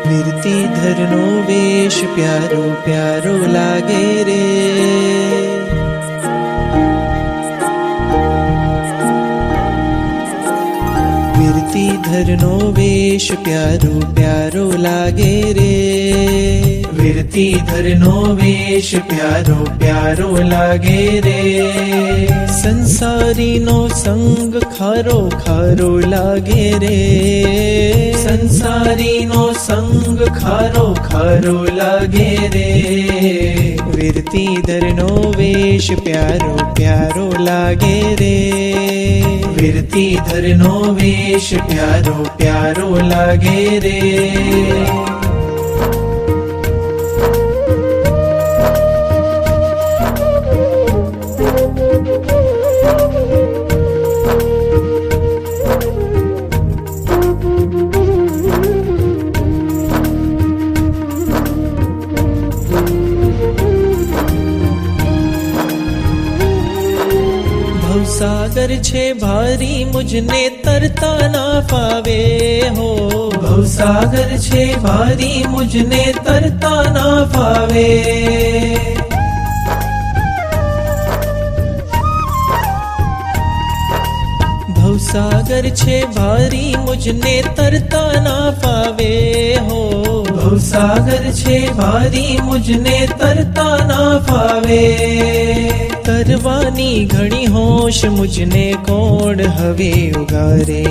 વીરતીધરનો વેશ પ્યારો પ્યારો લાગે રે. વીરતીધરનો વેશ પ્યારો પ્યારો લાગે રે. વીરતીધરનો વેશ પ્યારો પ્યારો લાગે રે. સંસારીનો સંગ ખારો ખારો લાગે રે. સંસારીનો સંગ ખારો ખારો લાગે રે. વીરતીધરનો વેશ પ્યારો પ્યારો લાગે રે. વીરતીધરનો વેશ પ્યારો પ્યારો લાગે રે. भवसागर छे भारी मुझने तरता ना फावे हो. भवसागर छे भारी मुझने तरता ना फावे. भवसागर छे भारी मुझने तरता ना फावे हो. भवसागर छे भारी मुझने तरता ना फावे. तरवानी घणी होश मुझने कोण हवे उगारे.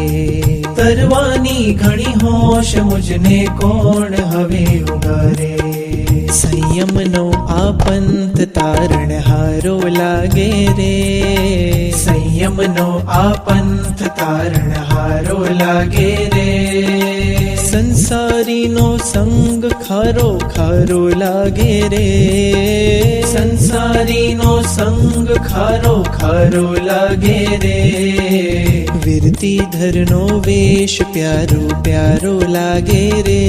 तरवानी घणी होश मुझने कोण हवे उगारे. संयम नो आ पंथ तारण हारो लागे रे. संयम नो आ पंथ तारण हारो लागे रे. संसारी नो संग खारो खारो लागे रे. संसारी नो संग खारो खारो लागे रे. વીરતીધરનો વેશ પ્યારો પ્યારો લાગે રે.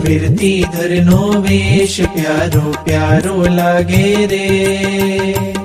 વીરતીધરનો વેશ પ્યારો પ્યારો લાગે રે.